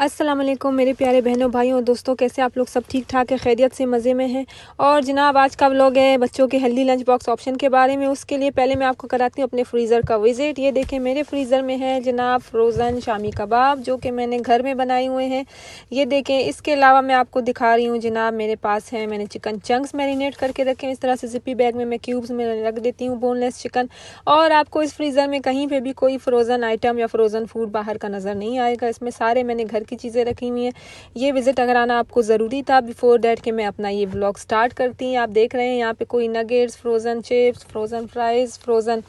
अस्सलाम वालेकुम मेरे प्यारे बहनों भाइयों और दोस्तों, कैसे आप लोग सब ठीक ठाक है, खैरियत से मज़े में हैं। और जनाब आज का व्लॉग है बच्चों के हेल्दी लंच बॉक्स ऑप्शन के बारे में। उसके लिए पहले मैं आपको कराती हूँ अपने फ्रीज़र का विज़िट। ये देखें मेरे फ्रीज़र में है जनाब फ्रोज़न शामी कबाब जो कि मैंने घर में बनाए हुए हैं। ये देखें, इसके अलावा मैं आपको दिखा रही हूँ जनाब मेरे पास है, मैंने चिकन चंक्स मैरिनेट करके रखे हैं। इस तरह से जिप्पी बैग में मैं क्यूब्स में रख देती हूँ बोनलेस चिकन। और आपको इस फ्रीज़र में कहीं पे भी कोई फ्रोज़न आइटम या फ्रोज़न फूड बाहर का नज़र नहीं आएगा। इसमें सारे मैंने घर की चीज़ें रखी हुई हैं। ये विज़िट अगर आना आपको ज़रूरी था बिफोर डैट कि मैं अपना ये व्लॉग स्टार्ट करती हैं। आप देख रहे हैं यहाँ पे कोई nuggets, frozen chips, frozen fries, frozen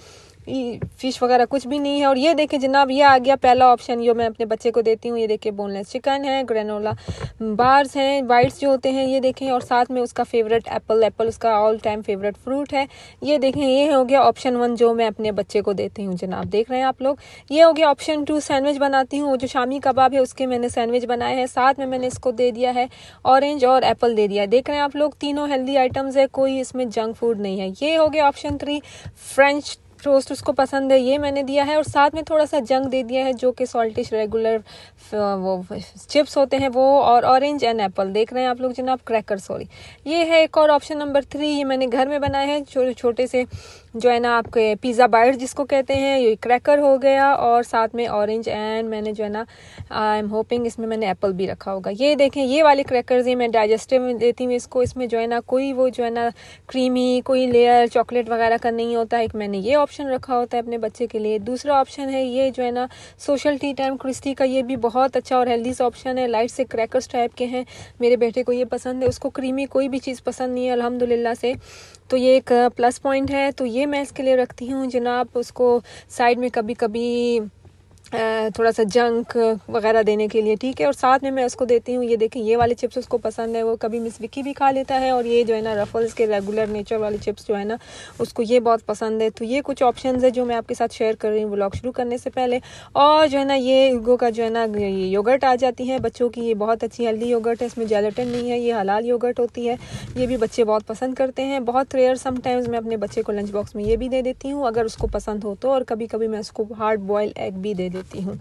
fish वगैरह कुछ भी नहीं है। और ये देखें जनाब, ये आ गया पहला ऑप्शन जो मैं अपने बच्चे को देती हूँ। ये देखें बोनलेस चिकन है, ग्रेनोला बार्स हैं, बाइट्स जो होते हैं ये देखें, और साथ में उसका फेवरेट एप्पल उसका ऑल टाइम फेवरेट फ्रूट है। ये देखें, ये हो गया ऑप्शन 1 जो मैं अपने बच्चे को देती हूँ जनाब, देख रहे हैं आप लोग। ये हो गया ऑप्शन 2, सैंडविच बनाती हूँ। वो जो शामी कबाब है उसके मैंने सैंडविच बनाए हैं, साथ में मैंने इसको दे दिया है ऑरेंज और एप्पल दे दिया है। देख रहे हैं आप लोग, तीनों हेल्दी आइटम्स है, कोई इसमें जंक फूड नहीं है। ये हो गया ऑप्शन 3, फ्रेंच टोस्ट उसको पसंद है, ये मैंने दिया है। और साथ में थोड़ा सा जंक दे दिया है जो कि सॉल्टिश रेगुलर वो चिप्स होते हैं वो, और ऑरेंज एंड एप्पल देख रहे हैं आप लोग जनाब, क्रैकर सॉरी। ये है एक और ऑप्शन नंबर 3, ये मैंने घर में बनाए हैं छोटे छोटे से जो है ना आपके पिज़्ज़ा बाइट जिसको कहते हैं। ये क्रैकर हो गया और साथ में ऑरेंज एंड मैंने जो है ना आई एम होपिंग इसमें मैंने एप्पल भी रखा होगा। ये देखें, ये वाले क्रैकर्स ये मैं डाइजेस्टिव में देती हूँ इसको। इसमें जो है ना कोई वो जो है ना क्रीमी कोई लेयर चॉकलेट वगैरह का नहीं होता है। एक मैंने ये ऑप्शन रखा होता है अपने बच्चे के लिए। दूसरा ऑप्शन है ये जो है ना सोशल टी टाइम क्रिस्टी का, ये भी बहुत अच्छा और हेल्दी सा ऑप्शन है। लाइट से क्रैकर्स टाइप के हैं, मेरे बेटे को ये पसंद है, उसको क्रीमी कोई भी चीज़ पसंद नहीं है अल्हम्दुलिल्लाह से, तो ये एक प्लस पॉइंट है। तो ये मैं इसके लिए रखती हूँ जनाब। उसको साइड में कभी कभी थोड़ा सा जंक वगैरह देने के लिए, ठीक है। और साथ में मैं उसको देती हूँ, ये देखें ये वाले चिप्स उसको पसंद है, वो कभी मिस विक्की भी खा लेता है। और ये जो है ना रफल्स के रेगुलर नेचर वाले चिप्स जो है ना उसको ये बहुत पसंद है। तो ये कुछ ऑप्शंस है जो मैं आपके साथ शेयर कर रही हूँ व्लॉग शुरू करने से पहले। और जो है ना ये ईगो का जो है ना ये योगर्ट आ जाती है बच्चों की, ये बहुत अच्छी हेल्दी योगर्ट है, इसमें जेलेटिन नहीं है, ये हलाल योगर्ट होती है। ये भी बच्चे बहुत पसंद करते हैं। बहुत रेयर समटाइम्स मैं अपने बच्चे को लंच बॉक्स में ये भी दे देती हूँ अगर उसको पसंद हो तो, और कभी कभी मैं उसको हार्ड बॉयल एग भी दे देती हूँ।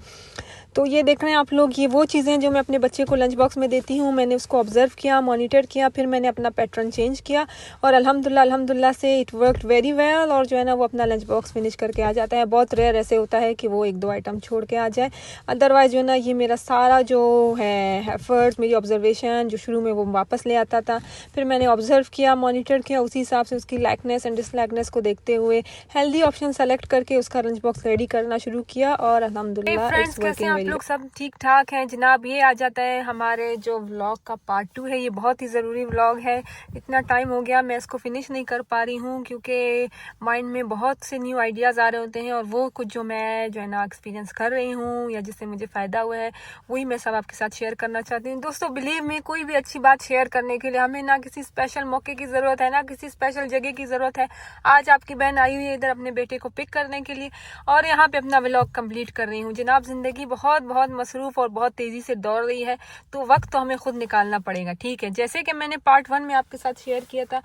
तो ये देख रहे हैं आप लोग, ये वो चीज़ें जो मैं अपने बच्चे को लंच बॉक्स में देती हूँ। मैंने उसको ऑब्जर्व किया, मॉनिटर किया, फिर मैंने अपना पैटर्न चेंज किया और अल्हम्दुलिल्लाह से इट वर्कड वेरी वेल। और जो है ना वो अपना लंच बॉक्स फिनिश करके आ जाता है। बहुत रेयर ऐसे होता है कि वो 1-2 आइटम छोड़ के आ जाए। अदरवाइज़ जो है ना ये मेरा सारा जो है एफर्ट्स, मेरी ऑब्जर्वेशन जो शुरू में वो वापस ले आता था, फिर मैंने ऑब्जर्व किया, मॉनिटर किया, उसी हिसाब से उसकी लाइकनेस एंड डिसलाइकनेस को देखते हुए हेल्दी ऑप्शन सेलेक्ट करके उसका लंच बॉक्स रेडी करना शुरू किया। और अल्हम्दुलिल्लाह इट्स वर्किंग वेरी। आप लोग सब ठीक ठाक हैं जनाब। ये आ जाता है हमारे जो व्लॉग का पार्ट 2 है। ये बहुत ही ज़रूरी व्लॉग है। इतना टाइम हो गया मैं इसको फिनिश नहीं कर पा रही हूँ क्योंकि माइंड में बहुत से न्यू आइडियाज़ आ रहे होते हैं, और वो कुछ जो मैं जो है ना एक्सपीरियंस कर रही हूँ या जिससे मुझे फ़ायदा हुआ है वही मैं सब आपके साथ शेयर करना चाहती हूँ। दोस्तों बिलीव में कोई भी अच्छी बात शेयर करने के लिए हमें ना किसी स्पेशल मौके की ज़रूरत है, ना किसी स्पेशल जगह की ज़रूरत है। आज आपकी बहन आई हुई है इधर अपने बेटे को पिक करने के लिए और यहाँ पे अपना व्लॉग कंप्लीट कर रही हूँ जनाब। ज़िंदगी बहुत बहुत मसरूफ़ और बहुत तेज़ी से दौड़ रही है, तो वक्त तो हमें खुद निकालना पड़ेगा, ठीक है। जैसे कि मैंने पार्ट 1 में आपके साथ शेयर किया था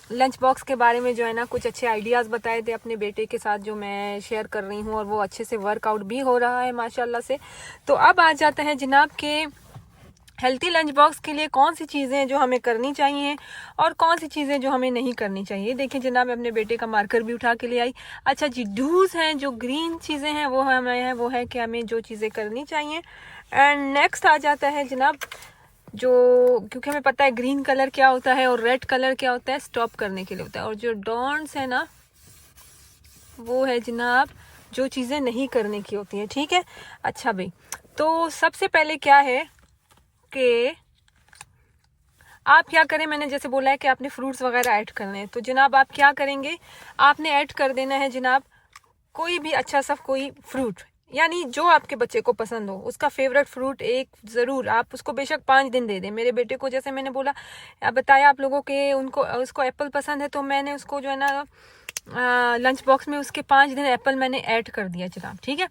लंच बॉक्स के बारे में, जो है ना कुछ अच्छे आइडियाज़ बताए थे अपने बेटे के साथ जो मैं शेयर कर रही हूँ, और वो अच्छे से वर्कआउट भी हो रहा है माशाल्लाह से। तो अब आ जाता है जनाब के हेल्थी लंच बॉक्स के लिए कौन सी चीज़ें जो हमें करनी चाहिए और कौन सी चीज़ें जो हमें नहीं करनी चाहिए। देखिए जनाब, मैं अपने बेटे का मार्कर भी उठा के ले आई। अच्छा जी, डूज़ हैं, जो ग्रीन चीज़ें हैं वो हमें है, वो है कि हमें जो चीज़ें करनी चाहिए। एंड नेक्स्ट आ जाता है जनाब जो, क्योंकि हमें पता है ग्रीन कलर क्या होता है और रेड कलर क्या होता है, स्टॉप करने के लिए होता है। और जो डॉन्ट्स है ना वो है जनाब जो चीज़ें नहीं करने की होती हैं, ठीक है। अच्छा भाई, तो सबसे पहले क्या है कि आप क्या करें, मैंने जैसे बोला है कि आपने फ्रूट्स वगैरह ऐड करने हैं, तो जनाब आप क्या करेंगे, आपने ऐड कर देना है जनाब कोई भी अच्छा सा कोई फ्रूट, यानी जो आपके बच्चे को पसंद हो उसका फेवरेट फ्रूट एक ज़रूर, आप उसको बेशक 5 दिन दे दें। मेरे बेटे को जैसे मैंने बोला बताया आप लोगों के उसको एप्पल पसंद है, तो मैंने उसको जो है ना लंच बॉक्स में उसके 5 दिन एप्पल मैंने ऐड कर दिया जनाब, ठीक है।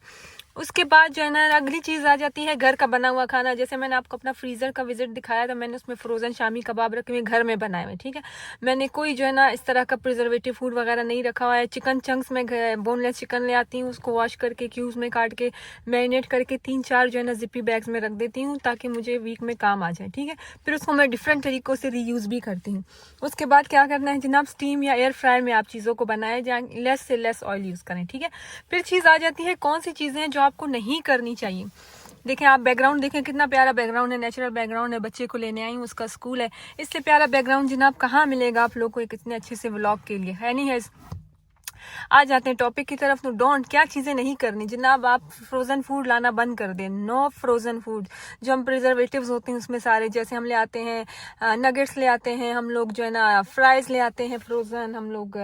उसके बाद जो है ना अगली चीज़ आ जाती है घर का बना हुआ खाना। जैसे मैंने आपको अपना फ्रीज़र का विजिट दिखाया था, मैंने उसमें फ्रोज़न शामी कबाब रखे हुए घर में बनाए हुए, ठीक है। मैंने कोई जो है ना इस तरह का प्रिजर्वेटिव फूड वगैरह नहीं रखा हुआ है। चिकन चंक्स में बोनलेस चिकन ले आती हूँ, उसको वॉश करके क्यूब्स में काट के मैरिनेट करके 3-4 जो है ना जिप्पी बैग्स में रख देती हूँ ताकि मुझे वीक में काम आ जाए, ठीक है। फिर उसको मैं डिफरेंट तरीक़ों से रीयूज़ भी करती हूँ। उसके बाद क्या करना है जनाब, स्टीम या एयर फ्रायर में आप चीज़ों को बनाए जहाँ लेस से लेस ऑयल यूज़ करें, ठीक है। फिर चीज़ आ जाती है कौन सी चीज़ें हैं जो आपको नहीं करनी चाहिए। देखें आप बैकग्राउंड देखें, कितना प्यारा बैकग्राउंड है, नेचुरल बैकग्राउंड है। बच्चे को लेने आई हूँ, उसका स्कूल है। इससे प्यारा बैकग्राउंड जनाब कहाँ मिलेगा आप लोग को एक इतने अच्छे से व्लॉग के लिए, है नहीं है। आ जाते हैं टॉपिक की तरफ। तो डोंट, क्या चीज़ें नहीं करनी जनाब, आप फ्रोज़न फूड लाना बंद कर दें। नो फ्रोज़न फूड, जो हम प्रिजर्वेटिव्स होते हैं उसमें सारे, जैसे हम ले आते हैं नगेट्स ले आते हैं हम लोग, जो है ना फ्राइज़ ले आते हैं फ्रोज़न, हम लोग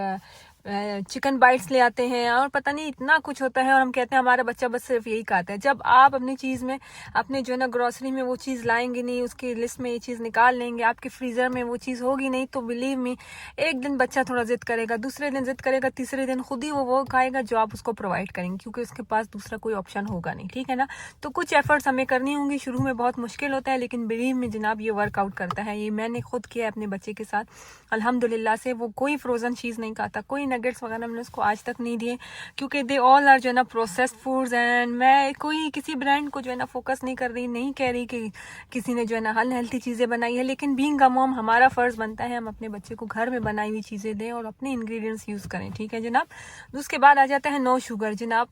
चिकन बाइट्स ले आते हैं और पता नहीं इतना कुछ होता है, और हम कहते हैं हमारा बच्चा बस सिर्फ यही खाता है। जब आप अपनी चीज़ में, अपने जो है ना ग्रोसरी में वो चीज़ लाएंगे नहीं, उसकी लिस्ट में ये चीज़ निकाल लेंगे, आपके फ्रीज़र में वो चीज़ होगी नहीं, तो बिलीव मी एक दिन बच्चा थोड़ा जिद करेगा, दूसरे दिन जिद करेगा, तीसरे दिन खुद ही वो खाएगा जो आप उसको प्रोवाइड करेंगे, क्योंकि उसके पास दूसरा कोई ऑप्शन होगा नहीं, ठीक है ना। तो कुछ एफर्ट्स हमें करनी होंगी, शुरू में बहुत मुश्किल होता है, लेकिन बिलीव मी जनाब ये वर्कआउट करता है। ये मैंने खुद किया है अपने बच्चे के साथ, अल्हम्दुलिल्लाह से वो कोई फ्रोज़न चीज़ नहीं खाता, कोई नगेट्स वगैरह मैंने उसको आज तक नहीं दिए, क्योंकि दे ऑल आर जो है ना प्रोसेस्ड फूड्स। एंड मैं कोई किसी ब्रांड को जो है ना फोकस नहीं कर रही, नहीं कह रही कि किसी ने जो है ना अनहेल्थी चीज़ें बनाई है, लेकिन बीइंग अ मॉम हमारा फ़र्ज़ बनता है हम अपने बच्चे को घर में बनाई हुई चीज़ें दें और अपने इंग्रेडिएंट्स यूज़ करें, ठीक है जनाब। उसके बाद आ जाता है नो शुगर जनाब।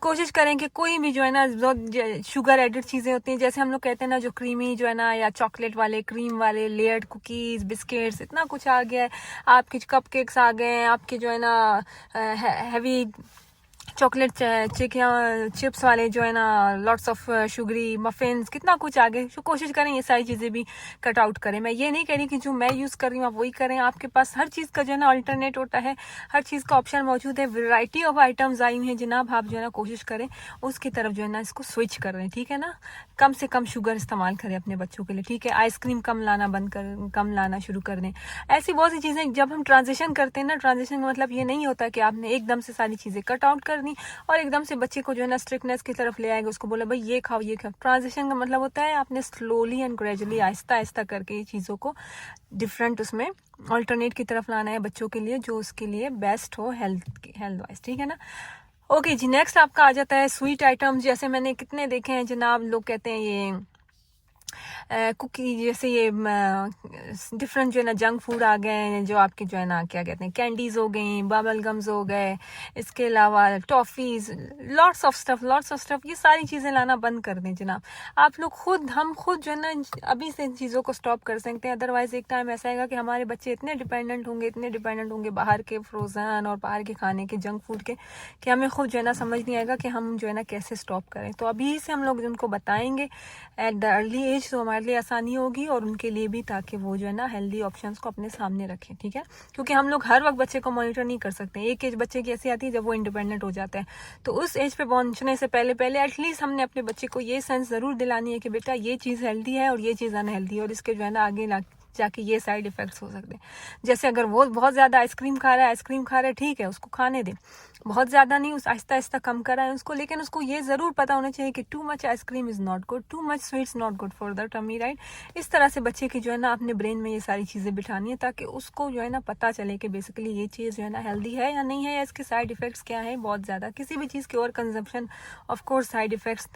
कोशिश करें कि कोई भी जो है ना शुगर एडेड चीज़ें होती हैं, जैसे हम लोग कहते हैं ना जो क्रीमी जो है ना, या चॉकलेट वाले, क्रीम वाले, लेयर्ड कुकीज़, बिस्किट्स, इतना कुछ आ गया है। आपके कप केक्स आ गए हैं, आपके जो है ना हैवी चॉकलेट चिप्स वाले जो है ना, लॉट्स ऑफ शुगरी मफिन्स, कितना कुछ आ गए। तो कोशिश करें ये सारी चीज़ें भी कट आउट करें। मैं ये नहीं कह रही कि जो मैं यूज़ कर रही हूँ आप वही करें, आपके पास हर चीज़ का जो है ना अल्टरनेट होता है, हर चीज़ का ऑप्शन मौजूद है, वैरायटी ऑफ आइटम्स आई हुई हैं जनाब। आप जो है ना कोशिश करें उसकी तरफ जो है ना इसको स्विच कर रहे हैं, ठीक है ना। कम से कम शुगर इस्तेमाल करें अपने बच्चों के लिए, ठीक है। आइसक्रीम कम लाना शुरू कर दें। ऐसी बहुत सी चीज़ें, जब हम ट्रांजिशन करते हैं ना, ट्रांजिशन का मतलब ये नहीं होता कि आपने एकदम से सारी चीज़ें कट आउट कर दी और एकदम से बच्चे को जो है ना स्ट्रिक्टनेस की तरफ ले आएगा, उसको बोला भाई ये खाओ ये खाओ। ट्रांजिशन का मतलब होता है आपने slowly and gradually, Aahista Aahista करके ये चीज़ों को डिफरेंट उसमें अल्टरनेट की तरफ लाना है बच्चों के लिए, जो उसके लिए बेस्ट हो हेल्थ वाइज, ठीक है ना। ओके जी, नेक्स्ट आपका आ जाता है स्वीट आइटम। जैसे मैंने कितने देखे हैं जनाब, लोग कहते हैं ये कुकी, जैसे ये डिफरेंट जो है ना जंक फूड आ गए हैं, जो आपके जो है ना क्या कहते हैं, कैंडीज़ हो गई, बबल गम्स हो गए, इसके अलावा टॉफ़ीज़, लॉट्स ऑफ स्टफ़, ये सारी चीज़ें लाना बंद कर दें जनाब। आप लोग हम खुद जो है ना अभी से इन चीज़ों को स्टॉप कर सकते हैं। अदरवाइज़ एक टाइम ऐसा आएगा कि हमारे बच्चे इतने डिपेंडेंट होंगे बाहर के फ्रोज़न और बाहर के खाने के, जंक फूड के, कि हमें खुद जो है ना समझ नहीं आएगा कि हम जो है ना कैसे स्टॉप करें। तो अभी से हम लोग उनको बताएंगे एट द अर्ली एज, तो हमारे लिए आसानी होगी और उनके लिए भी, ताकि वो जो है ना हेल्दी ऑप्शंस को अपने सामने रखें, ठीक है। क्योंकि हम लोग हर वक्त बच्चे को मॉनिटर नहीं कर सकते। एक एज बच्चे की ऐसी आती है जब वो इंडिपेंडेंट हो जाता है, तो उस एज पे पहुंचने से पहले एटलीस्ट हमने अपने बच्चे को ये सेंस ज़रूर दिलानी है कि बेटा ये चीज़ हेल्दी है और ये चीज़ अनहेल्दी है, और इसके जो है ना आगे जाके ये साइड इफ़ेक्ट्स हो सकते हैं। जैसे अगर वो बहुत ज़्यादा आइसक्रीम खा रहा है, ठीक है, उसको खाने दें, बहुत ज़्यादा नहीं, उस आहिस्ता आहिस्ता कम कराएं उसको, लेकिन उसको ये ज़रूर पता होना चाहिए कि too much ice cream is not good, too much sweets not good for the tummy, right. इस तरह से बच्चे की जो है ना अपने ब्रेन में ये सारी चीज़ें बिठानी है, ताकि उसको जो है ना पता चले कि बेसिकली ये चीज़ जो है ना हेल्दी है या नहीं है, या इसके साइड इफ़ेक्ट्स क्या है। बहुत ज़्यादा किसी भी चीज़ की over consumption of course side effects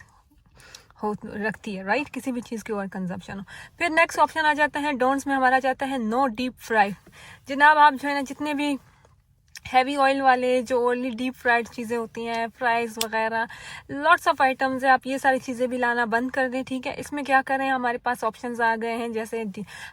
रखती है, राइट, किसी भी चीज़ की ओवर कंजम्पशन हो। फिर नेक्स्ट ऑप्शन आ जाता है डोंट्स में, हमारा जाता है नो डीप फ्राई। जनाब आप जो है ना जितने भी हैवी ऑयल वाले, जो ओनली डीप फ्राइड चीज़ें होती हैं, फ्राइज़ वगैरह, लॉट्स ऑफ आइटम्स है, आप ये सारी चीज़ें भी लाना बंद कर दें, ठीक है। इसमें क्या करें, हमारे पास ऑप्शंस आ गए हैं, जैसे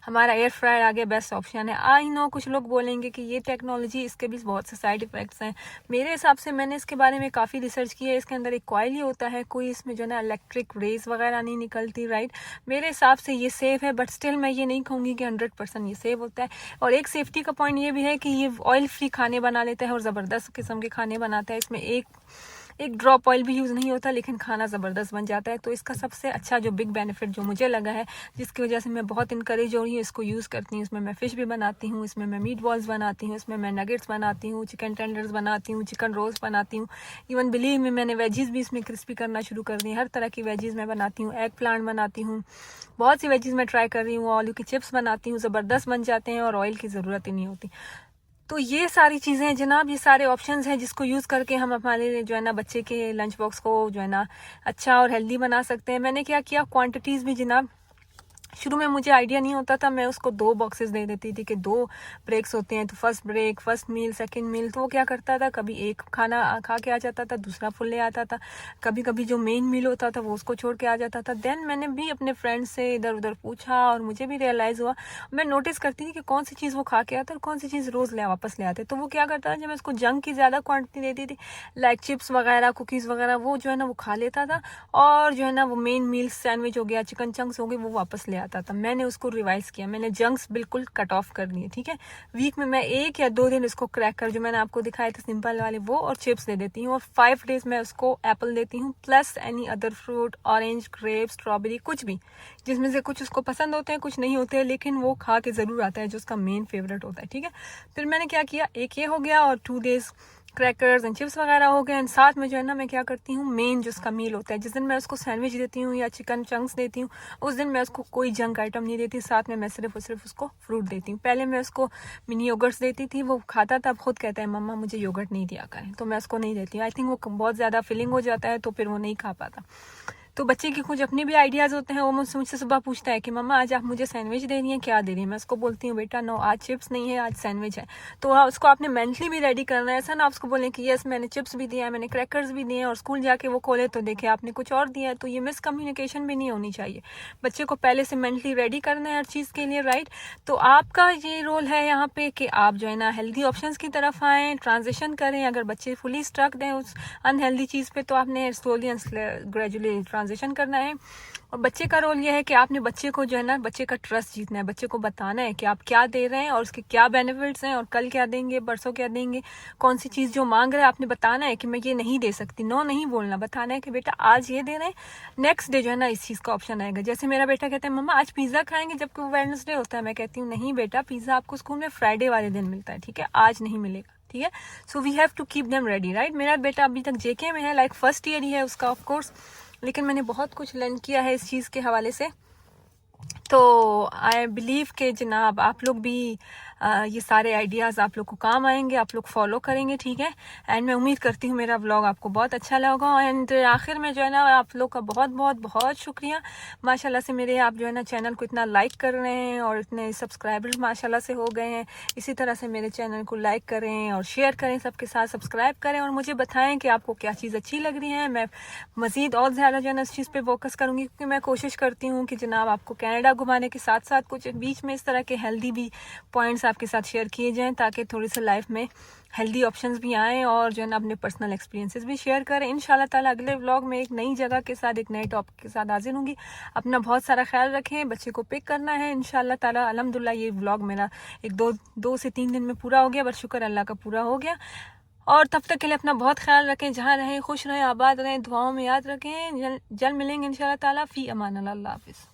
हमारा एयर फ्रायर आ गया, बेस्ट ऑप्शन है। आई नो कुछ लोग बोलेंगे कि ये टेक्नोलॉजी, इसके भी बहुत से साइड इफ़ेक्ट्स हैं। मेरे हिसाब से मैंने इसके बारे में काफ़ी रिसर्च की है। इसके अंदर एक कॉइल ही होता है, कोई इसमें जो है ना इलेक्ट्रिक रेज वगैरह नहीं निकलती, राइट। मेरे हिसाब से ये सेफ़ है, बट स्टिल मैं ये नहीं कहूँगी कि 100% ये सेफ़ होता है। और एक सेफ्टी का पॉइंट ये भी है कि ये ऑयल फ्री खाने बना लेता है और ज़बरदस्त किस्म के खाने बनाता है। इसमें एक एक ड्रॉप ऑयल भी यूज़ नहीं होता, लेकिन खाना ज़बरदस्त बन जाता है। तो इसका सबसे अच्छा जो बिग बेनिफिट जो मुझे लगा है, जिसकी वजह से मैं बहुत इनकरेज हो रही हूँ इसको यूज़ करती हूँ, इसमें मैं फ़िश भी बनाती हूँ, इसमें मैं मीट बॉल्स बनाती हूँ, इसमें मैं नगेट्स बनाती हूँ, चिकन टेंडर्स बनाती हूँ, चिकन रोस्ट बनाती हूँ। इवन बिलीव में मैंने वेजीज़ भी इसमें क्रिस्पी करना शुरू कर दी, हर तरह की वेजीज़ मैं बनाती हूँ, एग प्लांट बनाती हूँ, बहुत सी वेजीज़ मैं ट्राई कर रही हूँ, आलू की चिप्स बनाती हूँ, ज़बरदस्त बन जाते हैं और ऑयल की ज़रूरत ही नहीं होती। तो ये सारी चीज़ें हैं जनाब, ये सारे ऑप्शंस हैं जिसको यूज़ करके हम हमारे जो है ना बच्चे के लंच बॉक्स को जो है ना अच्छा और हेल्दी बना सकते हैं। मैंने क्या किया, क्वांटिटीज़ भी जनाब शुरू में मुझे आइडिया नहीं होता था, मैं उसको 2 बॉक्सेस दे देती थी कि 2 ब्रेक्स होते हैं, तो first break, first meal, second meal. तो वो क्या करता था, कभी एक खाना खा के आ जाता था, दूसरा फुल ले आता था, कभी कभी जो मेन मील होता था वो उसको छोड़ के आ जाता था। देन मैंने भी अपने फ्रेंड्स से इधर उधर पूछा और मुझे भी रियलाइज़ हुआ, मैं नोटिस करती थी कि कौन सी चीज़ वो खा के आता और कौन सी चीज़ रोज़ वापस ले आते। तो वो क्या करता था, जब मैं उसको जंक की ज़्यादा क्वान्टिटी देती थी, लाइक चिप्स वगैरह, कुकीज़ वगैरह, वो जो है ना वो खा लेता था, और जो है ना वो मेन मील सैंडविच हो गया, चिकन चंक्स हो गए, वो वापस ले आता था। मैंने उसको रिवाइज किया, मैंने जंक्स बिल्कुल कट ऑफ कर दिए, ठीक है। वीक में मैं 1 या 2 दिन इसको क्रैकर जो मैंने आपको दिखाए थे सिंपल वाले, वो और चिप्स दे देती हूँ, और 5 डेज मैं उसको एप्पल देती हूँ, plus any other fruit, orange, grape, strawberry, कुछ भी जिसमें से कुछ उसको पसंद होते हैं, कुछ नहीं होते हैं, लेकिन वो खा के ज़रूर आता है जो उसका मेन फेवरेट होता है, ठीक है। फिर मैंने क्या किया, एक ये हो गया और 2 डेज क्रैकर्स एंड चिप्स वगैरह हो गए। एंड साथ में जो है ना मैं क्या करती हूँ, मेन जो उसका मील होता है, जिस दिन मैं उसको सैंडविच देती हूँ या चिकन चंक्स देती हूँ, उस दिन मैं उसको कोई जंक आइटम नहीं देती, साथ में मैं सिर्फ और सिर्फ उसको फ्रूट देती हूँ। पहले मैं उसको मिनी योगर्ट्स देती थी, वो खाता था, अब खुद कहता है मम्मा मुझे योगर्ट नहीं दिया करें, तो मैं उसको नहीं देती। आई थिंक वो बहुत ज़्यादा फिलिंग हो जाता है, तो फिर वो नहीं खा पाता। तो बच्चे के कुछ अपने भी आइडियाज़ होते हैं, वो मुझसे सुबह पूछता है कि मम्मा आज आप मुझे सैंडविच दे रही हैं, क्या दे रही हैं। मैं उसको बोलती हूँ बेटा नो, आज चिप्स नहीं है, आज सैंडविच है। तो उसको आपने मेंटली भी रेडी करना है, ऐसा ना आप उसको बोलें कि यस मैंने चिप्स भी दिया है, मैंने क्रैकर्स भी दिए हैं, और स्कूल जाके वो खोले तो देखे आपने कुछ और दिया है। तो ये मिसकम्युनिकेशन भी नहीं होनी चाहिए, बच्चे को पहले से मेंटली रेडी करना है हर चीज़ के लिए, राइट। तो आपका ये रोल है यहाँ पे कि आप जो है ना हेल्दी ऑप्शंस की तरफ आएँ, ट्रांजिशन करें। अगर बच्चे फुली स्ट्रक दें उस अनहेल्दी चीज़ पे, तो आपने स्लोली एंड ग्रेजुअली ट्रांजिशन करना है। और बच्चे का रोल यह है कि आपने बच्चे को जो है ना, बच्चे का ट्रस्ट जीतना है, बच्चे को बताना है कि आप क्या दे रहे हैं और उसके क्या बेनिफिट्स हैं, और कल क्या देंगे, परसों क्या देंगे, कौन सी चीज़ जो मांग रहा है आपने बताना है कि मैं ये नहीं दे सकती, नो नहीं बोलना, बताना है कि बेटा आज ये दे रहे हैं, नेक्स्ट डे जो है ना इस चीज़ का ऑप्शन आएगा। जैसे मेरा बेटा कहता है मम्मा आज पिज़्ज़ा खाएंगे, जबकि वो वेडनेसडे होता है। मैं कहती हूँ नहीं बेटा, पिज़्ज़ा आपको स्कूल में फ्राइडे वाले दिन मिलता है, ठीक है, आज नहीं मिलेगा, ठीक है। So we have to keep them ready, right. मेरा बेटा अभी तक जेके में है, लाइक फर्स्ट ईयर ही है उसका ऑफ कोर्स, लेकिन मैंने बहुत कुछ लर्न किया है इस चीज़ के हवाले से। तो आई बिलीव के जनाब आप लोग भी ये सारे आइडियाज़ आप लोग को काम आएंगे, आप लोग फॉलो करेंगे, ठीक है। एंड मैं उम्मीद करती हूँ मेरा व्लॉग आपको बहुत अच्छा लगा। एंड आखिर में जो है ना आप लोग का बहुत बहुत बहुत शुक्रिया, माशाल्लाह से मेरे आप जो है ना चैनल को इतना लाइक कर रहे हैं और इतने सब्सक्राइबर्स माशाल्लाह से हो गए हैं। इसी तरह से मेरे चैनल को लाइक करें और शेयर करें, सबके साथ सब्सक्राइब करें, और मुझे बताएं कि आपको क्या चीज़ अच्छी लग रही है। मैं मज़ीद और ज़्यादा जो है ना इस चीज़ पे फोकस करूँगी, क्योंकि मैं कोशिश करती हूँ कि जनाब आपको कनाडा घुमाने के साथ साथ कुछ बीच में इस तरह के हेल्दी भी पॉइंट्स आपके साथ शेयर किए जाएं, ताकि थोड़ी सी लाइफ में हेल्दी ऑप्शंस भी आएँ, और जो है ना अपने पर्सनल एक्सपीरियंसेस भी शेयर करें। इंशाल्लाह ताला अगले व्लॉग में एक नई जगह के साथ, एक नए टॉपिक के साथ हाजिर होंगी। अपना बहुत सारा ख्याल रखें, बच्चे को पिक करना है इंशाल्लाह ताला। अल्हम्दुलिल्लाह ये व्लॉग मेरा एक दो से 3 दिन में पूरा हो गया, बस शुक्र अल्लाह का पूरा हो गया। और तब तक के लिए अपना बहुत ख्याल रखें, जहाँ रहें खुश रहें, आबाद रहें, दुआओं में याद रखें। जल्द मिलेंगे इंशाल्लाह ताला। फ़ी अमान अल्लाह, अल्लाह हाफ़िज़।